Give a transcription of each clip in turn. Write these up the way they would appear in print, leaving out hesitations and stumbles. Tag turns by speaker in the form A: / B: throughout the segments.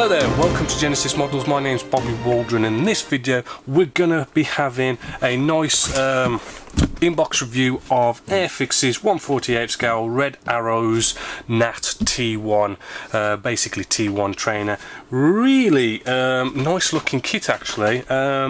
A: Hello there, welcome to Genesis Models. My name's Bobby Waldron, and in this video we're gonna be having a nice inbox review of Airfix's 1/48 scale Red Arrows Gnat T.1, basically T.1 trainer. Really nice looking kit actually.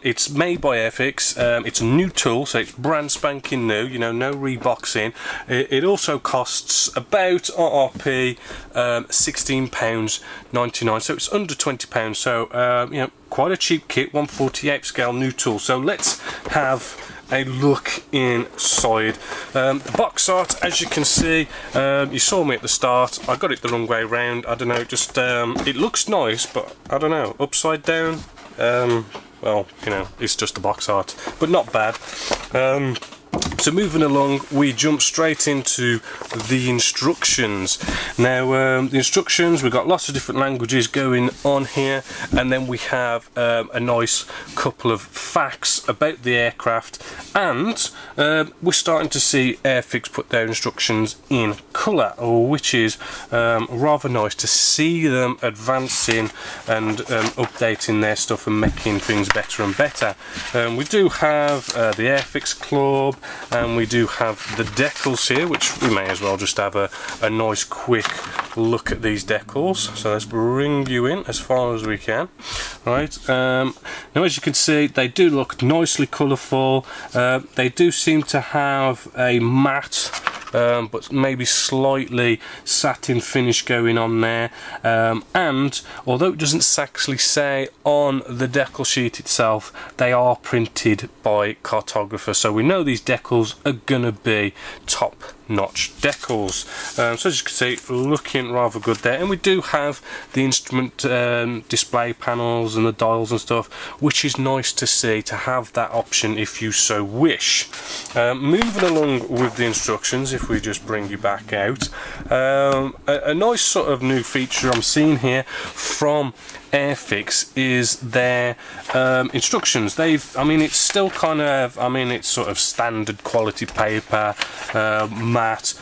A: It's made by Airfix. It's a new tool, so it's brand spanking new, you know, no reboxing. It also costs about RRP £16.99, so it's under £20, so you know, quite a cheap kit, 1/48 scale new tool. So let's have a look inside. The box art, as you can see, you saw me at the start, I got it the wrong way around. I don't know, just it looks nice, but I don't know, upside down. Well, you know, it's just the box art, but not bad. So moving along, we jump straight into the instructions. Now the instructions, we've got lots of different languages going on here, and then we have a nice couple of facts about the aircraft, and we're starting to see Airfix put their instructions in colour, which is rather nice to see them advancing and updating their stuff and making things better and better. We do have the Airfix Club, and we do have the decals here, which we may as well just have a nice quick look at these decals. So let's bring you in as far as we can. Right, now as you can see, they do look nicely colourful. They do seem to have a matte but maybe slightly satin finish going on there, and although it doesn't actually say on the decal sheet itself, they are printed by cartographers, so we know these decals are gonna be top notch decals. So as you can see, looking rather good there, and we do have the instrument display panels and the dials and stuff, which is nice to see, to have that option if you so wish. Moving along with the instructions, if we just bring you back out, a nice sort of new feature I'm seeing here from Airfix is their instructions. I mean, it's still kind of, I mean, it's sort of standard quality paper, matte,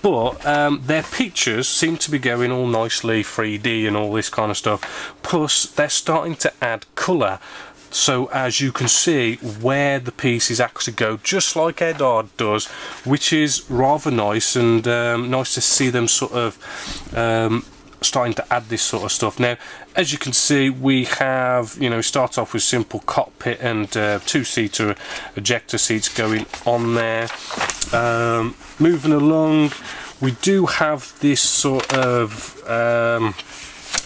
A: but their pictures seem to be going all nicely 3D and all this kind of stuff. Plus, they're starting to add colour, so as you can see where the pieces actually go, just like Edard does, which is rather nice, and nice to see them sort of starting to add this sort of stuff. Now as you can see, we have, you know, start off with simple cockpit and two-seater ejector seats going on there. Moving along, we do have this sort of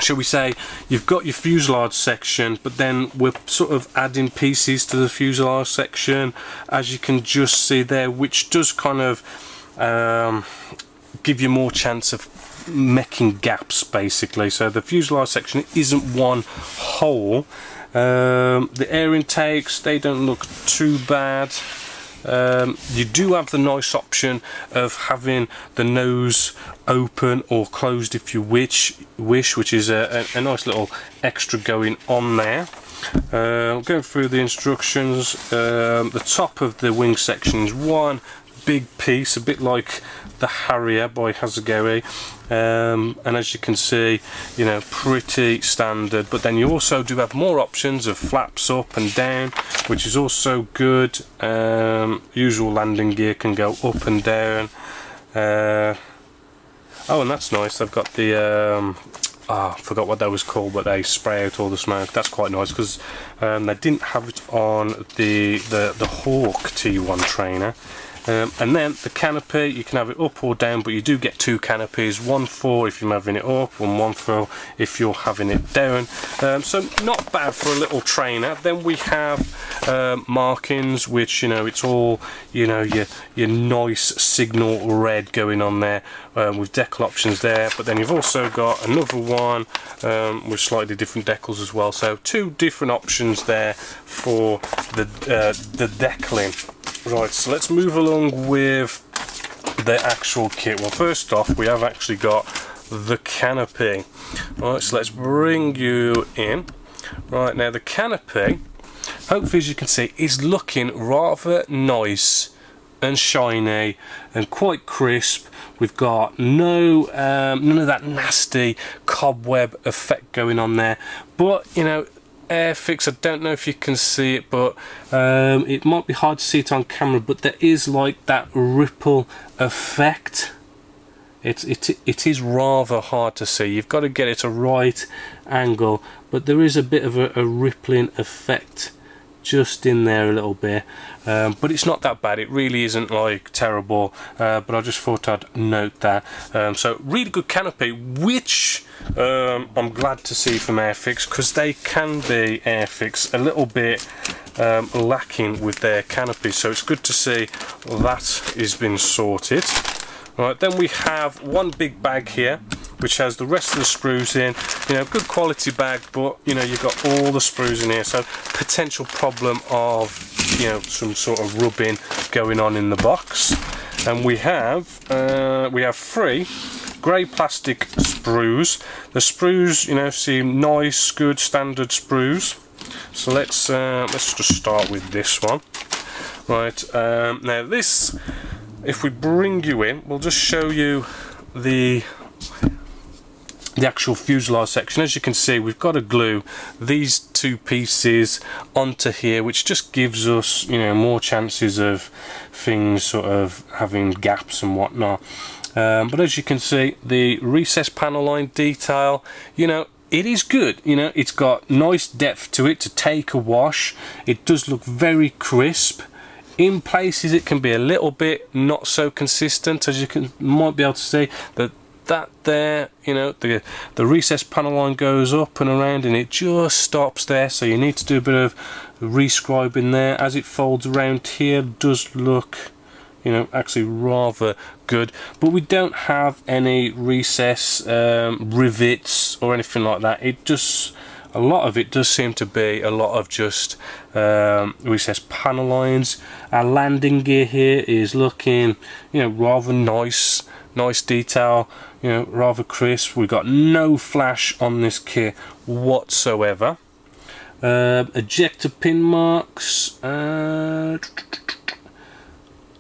A: shall we say, you've got your fuselage section, but then we're sort of adding pieces to the fuselage section, as you can just see there, which does kind of give you more chance of making gaps basically. So the fuselage section isn't one whole. The air intakes, they don't look too bad. You do have the nice option of having the nose open or closed if you wish, which is a nice little extra going on there. Going through the instructions, the top of the wing section is one big piece, a bit like the Harrier by Hasegawa, and as you can see, you know, pretty standard. But then you also do have more options of flaps up and down, which is also good. Usual landing gear can go up and down. Oh, and that's nice, they've got the I forgot what that was called, but they spray out all the smoke. That's quite nice, because they didn't have it on the Hawk T1 trainer. And then the canopy, you can have it up or down, but you do get two canopies, one for if you're having it up and one for if you're having it down. So not bad for a little trainer. Then we have markings, which, you know, it's all, you know, your nice signal red going on there, with decal options there. But then you've also got another one with slightly different decals as well, so two different options there for the decaling. Right, so let's move along with the actual kit. Well, first off, we have actually got the canopy. Right, so let's bring you in. Right, now the canopy, hopefully as you can see, is looking rather nice and shiny and quite crisp, We've got no none of that nasty cobweb effect going on there. But you know, Airfix, I don't know if you can see it, but it might be hard to see it on camera, but there is like that ripple effect. It is rather hard to see. You've got to get it a right angle, but there is a bit of a rippling effect just in there a little bit, but it's not that bad. It really isn't like terrible, but I just thought I'd note that. So really good canopy, which I'm glad to see from Airfix, because they can be, Airfix, a little bit lacking with their canopy, so it's good to see that has been sorted. Right, then we have one big bag here which has the rest of the sprues in. You know, good quality bag, but you know, you've got all the sprues in here, so potential problem of, you know, some sort of rubbing going on in the box. And we have 3 grey plastic sprues. The sprues, you know, seem nice, good standard sprues. So let's just start with this one. Right, now this, if we bring you in, we'll just show you the actual fuselage section. As you can see, we've got to glue these 2 pieces onto here, which just gives us, you know, more chances of things sort of having gaps and whatnot. But as you can see, the recessed panel line detail, you know, it is good. You know, it's got nice depth to it to take a wash. It does look very crisp. In places it can be a little bit not so consistent, as you might be able to see that there, you know, the recessed panel line goes up and around and it just stops there, so you need to do a bit of rescribing there. As it folds around here, does look, you know, actually rather good, but we don't have any recess rivets or anything like that. It just, a lot of it does seem to be a lot of just recessed panel lines. Our landing gear here is looking, you know, rather nice detail, you know, rather crisp. We've got no flash on this kit whatsoever. Ejector pin marks, I'm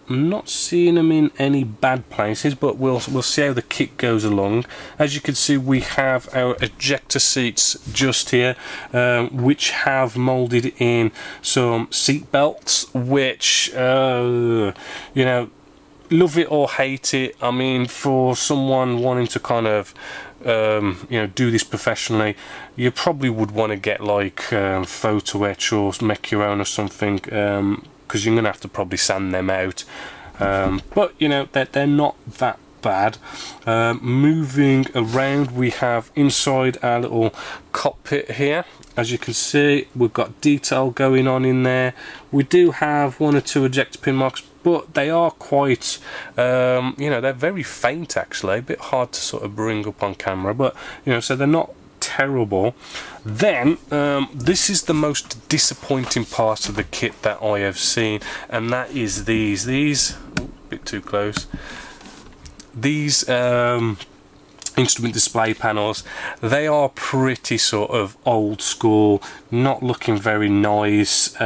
A: not seeing them in any bad places, but we'll see how the kit goes along. As you can see, we have our ejector seats just here, which have moulded in some seat belts, which you know, love it or hate it. I mean, for someone wanting to kind of you know, do this professionally, you probably would want to get like photo etch or make your own or something, because you're gonna have to probably sand them out, but you know, they're not that bad. Moving around, we have inside our little cockpit here. As you can see, we've got detail going on in there. We do have 1 or 2 ejector pin marks, but they are quite, you know, they're very faint actually, a bit hard to sort of bring up on camera, but you know, so they're not terrible. Then this is the most disappointing part of the kit that I have seen, and that is these a bit too close, these instrument display panels. They are pretty sort of old school, not looking very nice,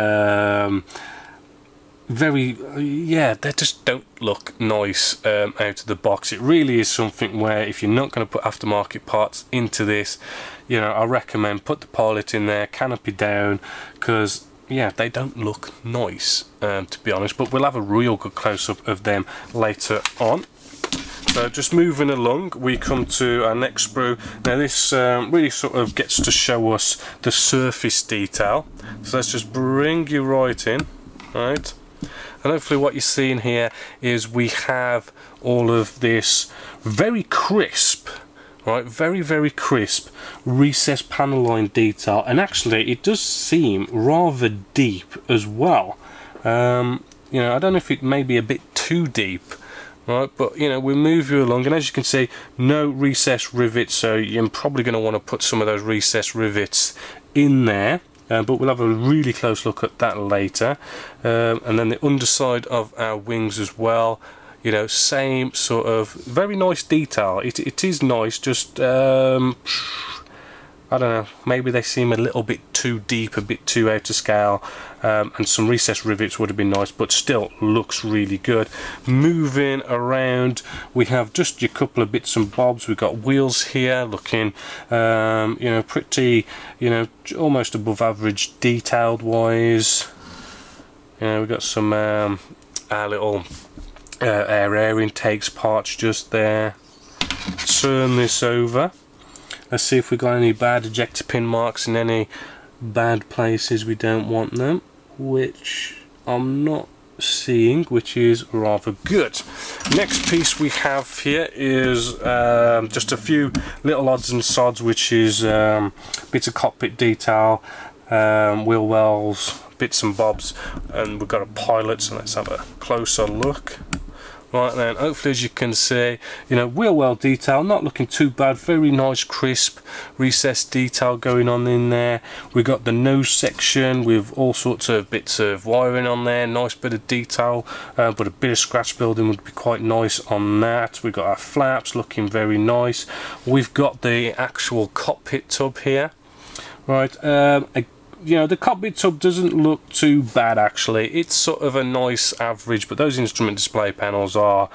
A: very, yeah, they just don't look nice out of the box. It really is something where if you're not going to put aftermarket parts into this, you know, I recommend put the pilot in there, canopy down, because yeah, they don't look nice, to be honest. But we'll have a real good close-up of them later on. So just moving along, we come to our next sprue. Now this really sort of gets to show us the surface detail. So let's just bring you right in, right? And hopefully what you're seeing here is we have all of this very crisp, right, very crisp recessed panel line detail, and actually it does seem rather deep as well. You know, I don't know if it may be a bit too deep, right, but you know, we'll move you along, and as you can see, no recess rivets, so you're probably going to want to put some of those recess rivets in there. But we'll have a really close look at that later. And then the underside of our wings as well, you know, same sort of very nice detail. It is nice, just I don't know, maybe they seem a little bit too deep, a bit too out of scale, and some recessed rivets would have been nice, but still looks really good. Moving around, we have just a couple of bits and bobs. We've got wheels here looking, you know, pretty, you know, almost above average detailed wise. You know, we've got some our little air intakes parts just there. Turn this over. Let's see if we got any bad ejector pin marks in any bad places we don't want them, which I'm not seeing, which is rather good. Next piece we have here is just a few little odds and sods, which is bits of cockpit detail, wheel wells, bits and bobs, and we've got a pilot, so let's have a closer look. Right then, hopefully as you can see, you know, wheel well detail, not looking too bad, very nice crisp recessed detail going on in there. We got the nose section with all sorts of bits of wiring on there, nice bit of detail, but a bit of scratch building would be quite nice on that. We got our flaps looking very nice. We've got the actual cockpit tub here, right. You know, the cockpit tub doesn't look too bad actually. It's sort of a nice average, but those instrument display panels are,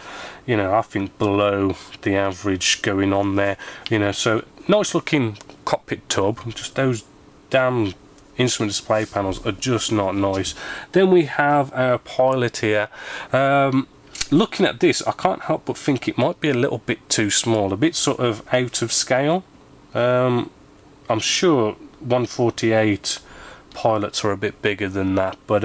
A: you know, I think below the average going on there. You know, so nice looking cockpit tub. Just those damn instrument display panels are just not nice. Then we have our pilot here. Looking at this, I can't help but think it might be a little bit too small, a bit sort of out of scale. I'm sure 148 pilots are a bit bigger than that, but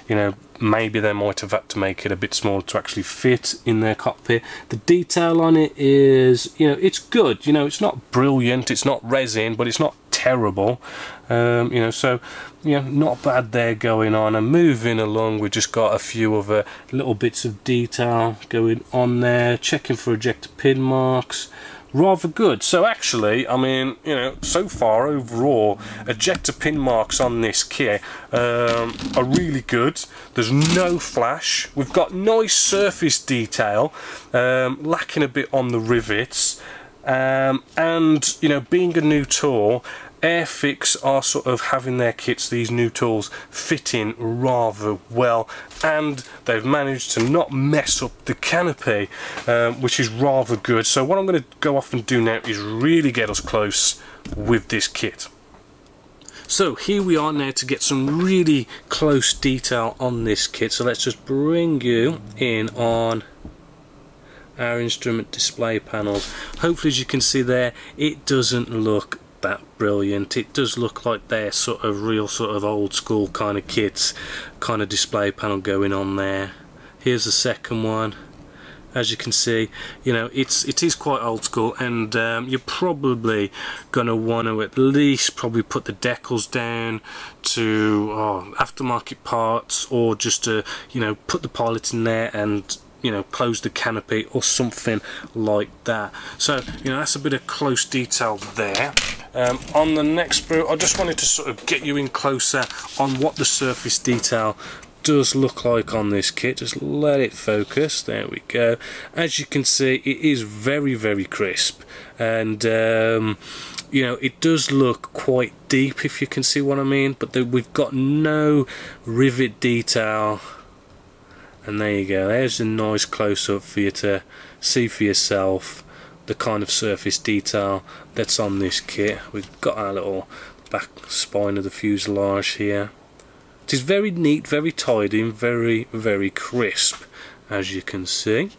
A: you know, maybe they might have had to make it a bit smaller to actually fit in their cockpit. The detail on it is, you know, it's good. You know, it's not brilliant, it's not resin, but it's not terrible. You know, so, you know, not bad there going on. And moving along, we just got a few other little bits of detail going on there, checking for ejector pin marks. Rather good. So actually, I mean, you know, so far overall, ejector pin marks on this kit are really good. There's no flash. We've got nice surface detail, lacking a bit on the rivets, and you know, being a new tool, Airfix are sort of having their kits, these new tools, fit in rather well, and they've managed to not mess up the canopy, which is rather good. So what I'm going to go off and do now is really get us close with this kit. So here we are now to get some really close detail on this kit. So let's just bring you in on our instrument display panels. Hopefully, as you can see there, it doesn't look that brilliant. It does look like they're sort of real sort of old school kind of kits, kind of display panel going on there. Here's the second one. As you can see, you know, it is quite old school, and you're probably gonna want to at least probably put the decals down to aftermarket parts, or just to, you know, put the pilot in there and, you know, close the canopy or something like that. So, you know, that's a bit of close detail there. On the next brew, I just wanted to sort of get you in closer on what the surface detail does look like on this kit. Just let it focus. There we go. As you can see, it is very, very crisp, and you know, it does look quite deep, if you can see what I mean, but we've got no rivet detail. And there you go, there's a nice close-up for you to see for yourself the kind of surface detail that's on this kit. We've got our little back spine of the fuselage here. It is very neat, very tidy, and very, very crisp, as you can see.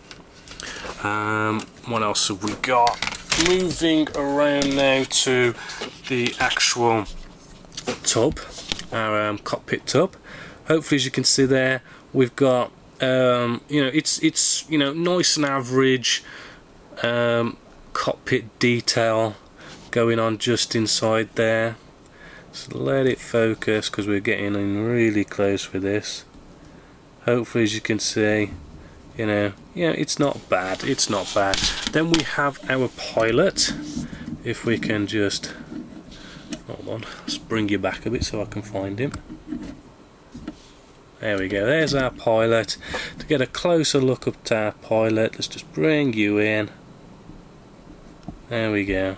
A: What else have we got? Moving around now to the actual tub, our cockpit tub. Hopefully, as you can see there, we've got you know, it's you know, nice and average cockpit detail going on just inside there. So let it focus, because we're getting in really close with this. Hopefully, as you can see, you know, yeah, it's not bad, it's not bad. Then we have our pilot. If we can just, hold on, let's bring you back a bit so I can find him. There we go, there's our pilot. To get a closer look up to our pilot, let's just bring you in. There we go.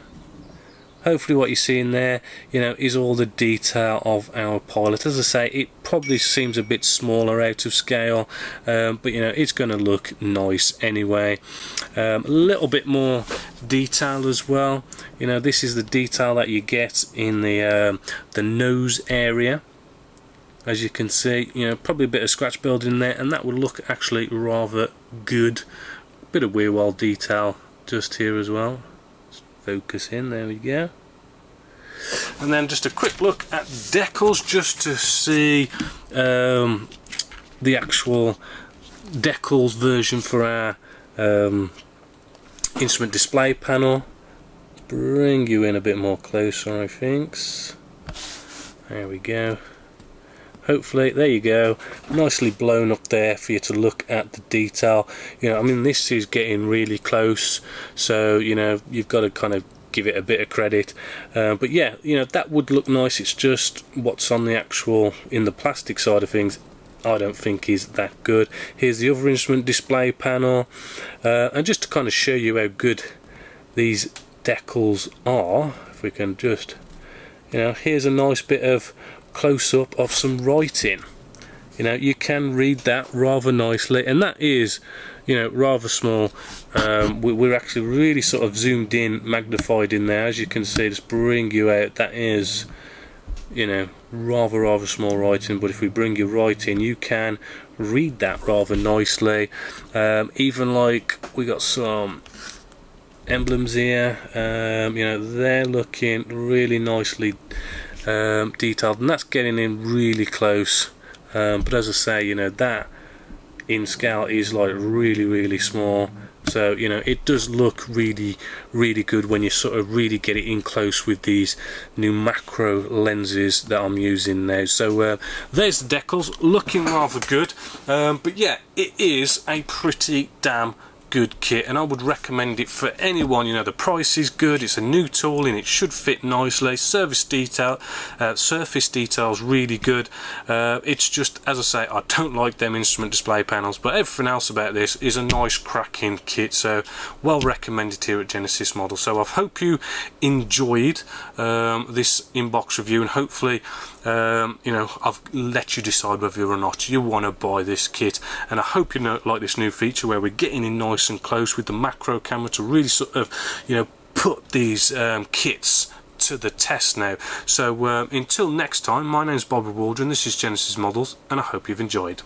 A: hopefully what you're seeing there, you know, is all the detail of our pilot. As I say, it probably seems a bit smaller out of scale, but you know, it's going to look nice anyway. A little bit more detail as well. You know, this is the detail that you get in the nose area. As you can see, you know, probably a bit of scratch building there, and that would look actually rather good. Bit of wheel well detail just here as well. Let's focus in, there we go. And then just a quick look at decals just to see the actual decals version for our instrument display panel. Bring you in a bit more closer, I think. There we go. Hopefully, there you go, nicely blown up there for you to look at the detail. You know, I mean, this is getting really close, so you know, you've got to kind of give it a bit of credit. But yeah, you know, that would look nice. It's just what's on the actual, in the plastic side of things, I don't think is that good. Here's the other instrument display panel, and just to kind of show you how good these decals are, if we can just, you know, here's a nice bit of close-up of some writing. You know, you can read that rather nicely, and that is, you know, rather small. We're actually really sort of zoomed in, magnified in there. As you can see, just bring you out, that is, you know, rather small writing, but if we bring you right in, you can read that rather nicely. Even like we got some emblems here, you know, they're looking really nicely detailed, and that's getting in really close. But as I say, you know, that in scale is like really small, so you know, it does look really good when you sort of really get it in close with these new macro lenses that I'm using now. So there's the decals, looking rather good. But yeah, it is a pretty damn good kit, and I would recommend it for anyone. You know, the price is good, it's a new tool and it should fit nicely. Surface details really good. It's just, as I say, I don't like them instrument display panels, but everything else about this is a nice cracking kit, so well recommended here at Genesis Model. So I hope you enjoyed this inbox review, and hopefully you know, I've let you decide whether or not you want to buy this kit. And I hope you know, like this new feature where we're getting in nice and close with the macro camera to really sort of, you know, put these kits to the test now. So until next time, my name's Bobby Waldron, this is Genesis Models, and I hope you've enjoyed.